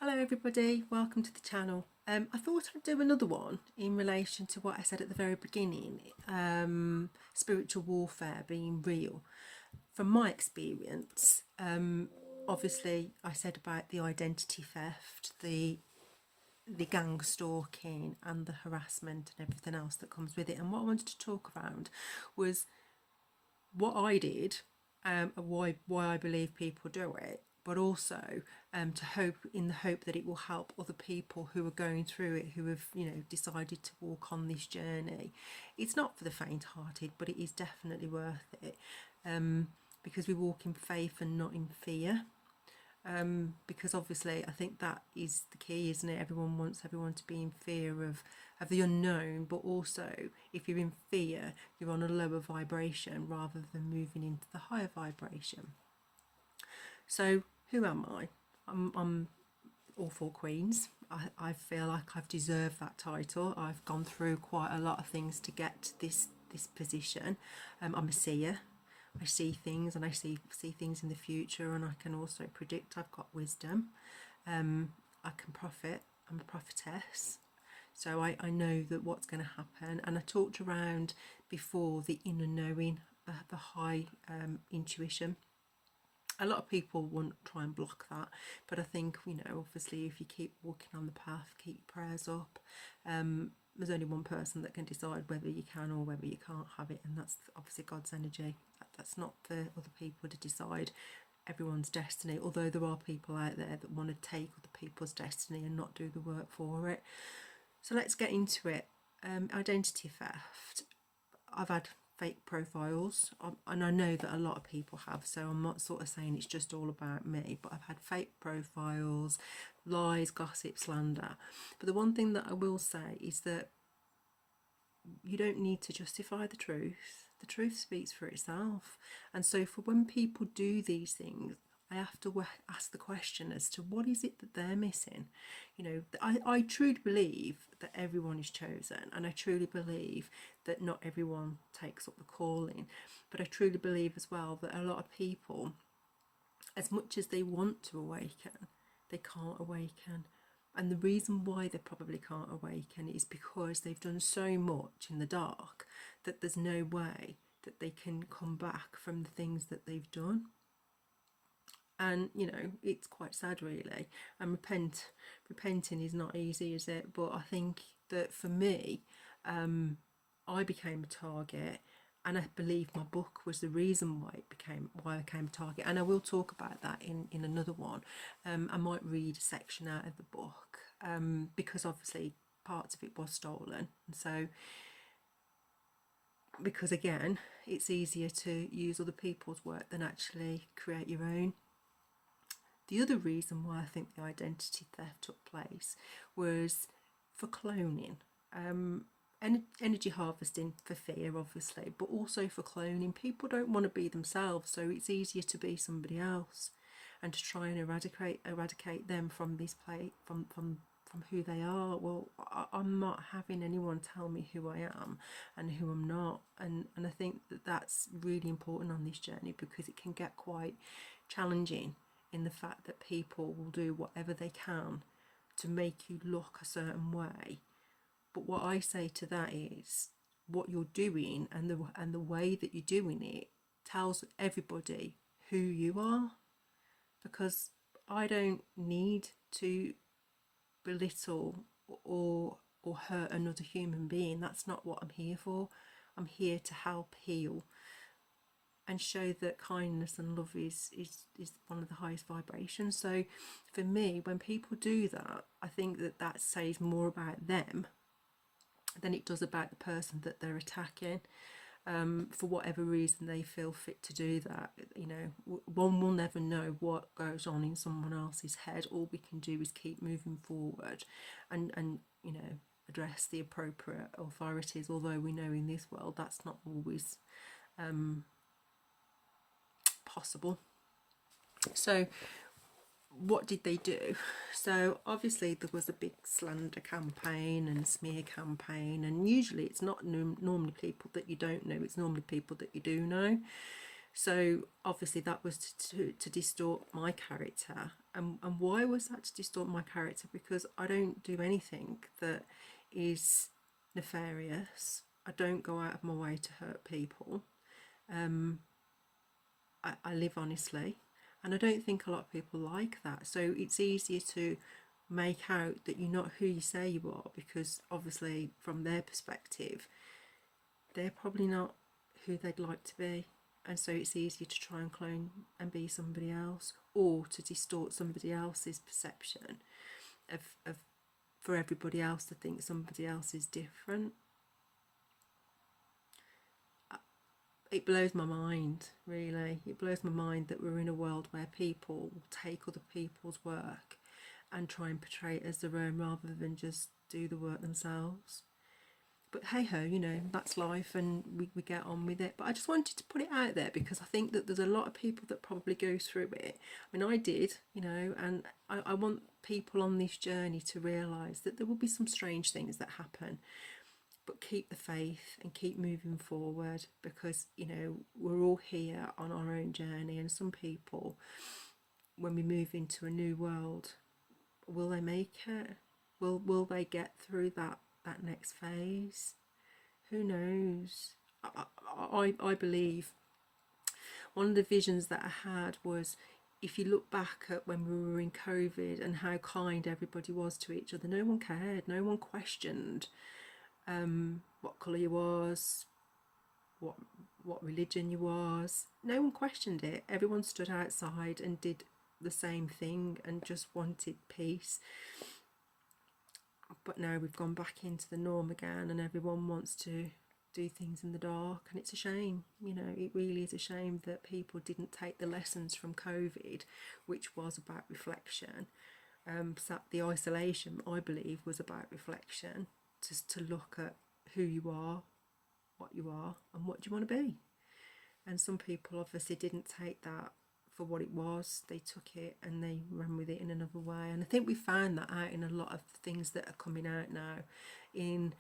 Hello everybody, welcome to the channel. I thought I'd do another one in relation to what I said at the very beginning, spiritual warfare being real. From my experience, obviously I said about the identity theft, the gang stalking and the harassment and everything else that comes with it. And what I wanted to talk around was what I did, and why I believe people do it, but also to hope in the hope that it will help other people who are going through it, who have decided to walk on this journey. It's not for the faint-hearted, but it is definitely worth it, because we walk in faith and not in fear. Because obviously I think that is the key, isn't it? Everyone wants everyone to be in fear of the unknown, but also if you're in fear, you're on a lower vibration rather than moving into the higher vibration. So who am I? I'm all four queens. I feel like I've deserved that title. I've gone through quite a lot of things to get to this position. I'm a seer. I see things, and I see things in the future, and I can also predict. I've got wisdom. I can prophet. I'm a prophetess. So I know that what's going to happen. And I talked around before the inner knowing, the high intuition. A lot of people want to try and block that, but I think, obviously if you keep walking on the path, keep your prayers up, there's only one person that can decide whether you can or whether you can't have it, and that's obviously God's energy. That's not for other people to decide everyone's destiny, although there are people out there that want to take other people's destiny and not do the work for it. So let's get into it. Identity theft. I've had fake profiles, and I know that a lot of people have, so I'm not sort of saying it's just all about me, but I've had fake profiles, lies, gossip, slander. But the one thing that I will say is that you don't need to justify the truth speaks for itself. And so for when people do these things, I have to ask the question as to what is it that they're missing. I truly believe that everyone is chosen, and I truly believe that not everyone takes up the calling, but I truly believe as well that a lot of people, as much as they want to awaken, they can't awaken. And the reason why they probably can't awaken is because they've done so much in the dark that there's no way that they can come back from the things that they've done. And it's quite sad, really. And repenting is not easy, is it? But I think that for me, I became a target, and I believe my book was the reason why I became a target. And I will talk about that in another one. I might read a section out of the book, because obviously parts of it was stolen, and so because again, it's easier to use other people's work than actually create your own. The other reason why I think the identity theft took place was for cloning, energy harvesting for fear, obviously, but also for cloning. People don't want to be themselves, so it's easier to be somebody else and to try and eradicate them from this place, from who they are. Well, I'm not having anyone tell me who I am and who I'm not, and I think that that's really important on this journey, because it can get quite challenging in the fact that people will do whatever they can to make you look a certain way. But what I say to that is, what you're doing and the way that you're doing it tells everybody who you are. Because I don't need to belittle or hurt another human being. That's not what I'm here for. I'm here to help heal and show that kindness and love is one of the highest vibrations. So for me, when people do that, I think that says more about them than it does about the person that they're attacking. For whatever reason they feel fit to do that. One will never know what goes on in someone else's head. All we can do is keep moving forward and address the appropriate authorities, although we know in this world that's not always possible. So what did they do? So obviously there was a big slander campaign and smear campaign, and usually it's not normally people that you don't know, it's normally people that you do know. So obviously that was to distort my character. And why was that to distort my character? Because I don't do anything that is nefarious. I don't go out of my way to hurt people. I live honestly, and I don't think a lot of people like that. So it's easier to make out that you're not who you say you are, because obviously from their perspective they're probably not who they'd like to be, and so it's easier to try and clone and be somebody else, or to distort somebody else's perception of for everybody else to think somebody else is different. It blows my mind, really. It blows my mind that we're in a world where people will take other people's work and try and portray it as their own rather than just do the work themselves. But hey ho, you know, that's life, and we get on with it. But I just wanted to put it out there because I think that there's a lot of people that probably go through it. I mean, I did, you know, and I want people on this journey to realise that there will be some strange things that happen, but keep the faith and keep moving forward, because, you know, we're all here on our own journey, and some people, when we move into a new world, will they make it? Will they get through that next phase? Who knows? I believe one of the visions that I had was, if you look back at when we were in COVID and how kind everybody was to each other, no one cared, no one questioned what colour you was, what religion you was. No one questioned it. Everyone stood outside and did the same thing and just wanted peace. But now we've gone back into the norm again, and everyone wants to do things in the dark, and it's a shame. You know, it really is a shame that people didn't take the lessons from COVID, which was about reflection. The isolation, I believe, was about reflection, just to look at who you are, what you are, and what you want to be. And some people obviously didn't take that for what it was. They took it and they ran with it in another way. And I think we found that out in a lot of things that are coming out now, in,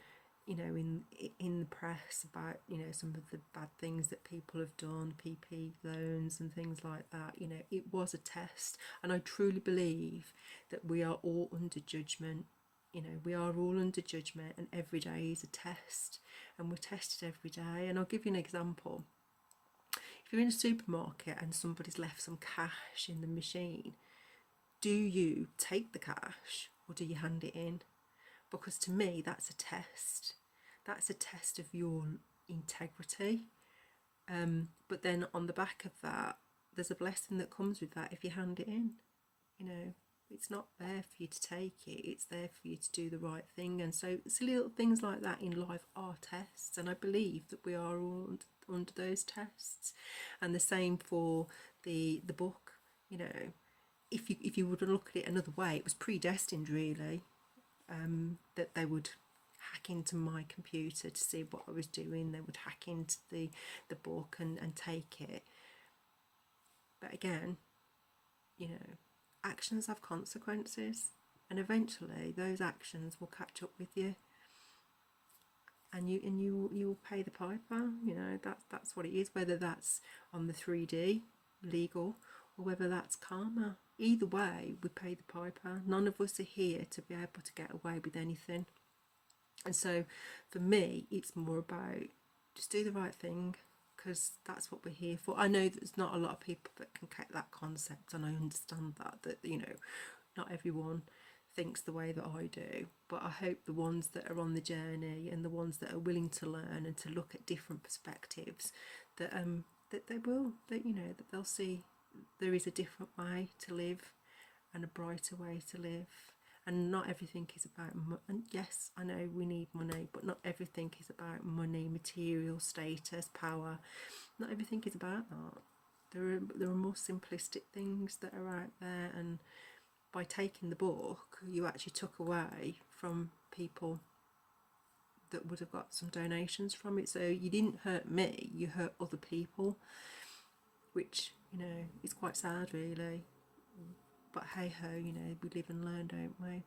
you know, in the press, about, you know, some of the bad things that people have done, PP loans and things like that. You know, it was a test, and I truly believe that we are all under judgment. You know, we are all under judgment, and every day is a test, and we're tested every day. And I'll give you an example. If you're in a supermarket and somebody's left some cash in the machine, do you take the cash or do you hand it in? Because to me, that's a test. That's a test of your integrity. But then on the back of that, there's a blessing that comes with that if you hand it in. You know, it's not there for you to take it, it's there for you to do the right thing. And so silly little things like that in life are tests, and I believe that we are all under those tests. And the same for the book. You know, if you would look at it another way, it was predestined, really, that they would hack into my computer to see what I was doing. They would hack into the book and take it. But again, you know, actions have consequences, and eventually those actions will catch up with you, and you'll pay the piper. You know, that's what it is, whether that's on the 3D legal or whether that's karma. Either way, we pay the piper. None of us are here to be able to get away with anything. And so for me, it's more about just do the right thing, because that's what we're here for. I know there's not a lot of people that can get that concept, and I understand that you know, not everyone thinks the way that I do, but I hope the ones that are on the journey and the ones that are willing to learn and to look at different perspectives, that they will, that, you know, that they'll see there is a different way to live and a brighter way to live. And not everything is about money. And yes, I know we need money, but not everything is about money, material status, power. Not everything is about that. There are more simplistic things that are out there, and by taking the book, you actually took away from people that would have got some donations from it. So you didn't hurt me, you hurt other people, which, you know, is quite sad, really. But hey ho, you know, we live and learn, don't we?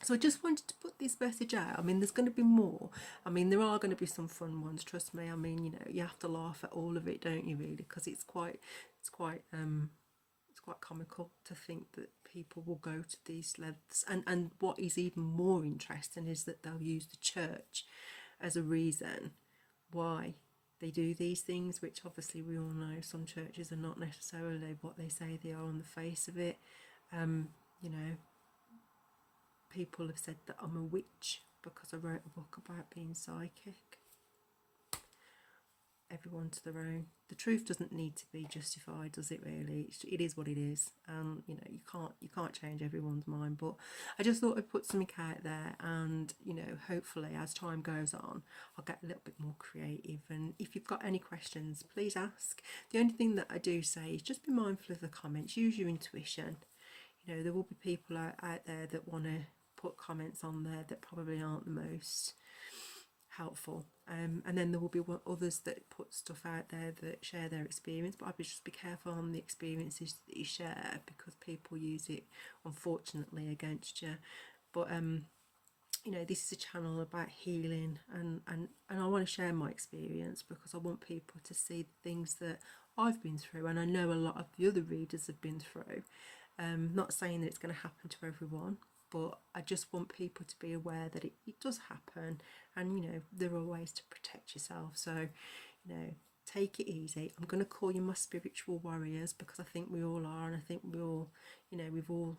So I just wanted to put this message out. I mean, there's going to be more. I mean, there are going to be some fun ones. Trust me. I mean, you know, you have to laugh at all of it, don't you? Really, because it's quite, it's quite comical to think that people will go to these lengths. And what is even more interesting is that they'll use the church as a reason why they do these things, which obviously we all know some churches are not necessarily what they say they are on the face of it. You know, people have said that I'm a witch because I wrote a book about being psychic. Everyone to their own. The truth doesn't need to be justified, does it? Really, it is what it is. You know, you can't change everyone's mind. But I just thought I'd put something out there, and you know, hopefully as time goes on, I'll get a little bit more creative. And if you've got any questions, please ask. The only thing that I do say is just be mindful of the comments. Use your intuition. You know, there will be people out there that want to put comments on there that probably aren't the most helpful, and then there will be others that put stuff out there that share their experience, but I'd just be careful on the experiences that you share, because people use it unfortunately against you. But you know, this is a channel about healing, and I want to share my experience because I want people to see the things that I've been through, and I know a lot of the other readers have been through. Not saying that it's going to happen to everyone, but I just want people to be aware that it does happen, and you know, there are ways to protect yourself. So, you know, take it easy. I'm going to call you my spiritual warriors because I think we all are, and I think we all, you know, we've all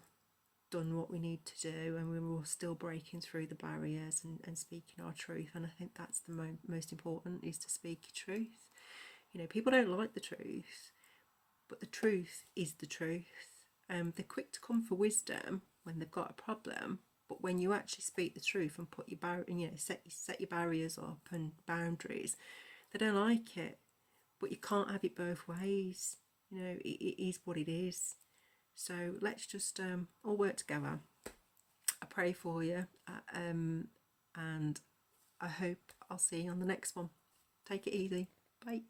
done what we need to do, and we're all still breaking through the barriers and speaking our truth. And I think that's the most important, is to speak your truth. You know, people don't like the truth, but the truth is the truth. They're quick to come for wisdom when they've got a problem, but when you actually speak the truth and put your you know, set your barriers up and boundaries, they don't like it. But you can't have it both ways. You know, it is what it is. So let's just all work together. I pray for you, and I hope I'll see you on the next one. Take it easy. Bye.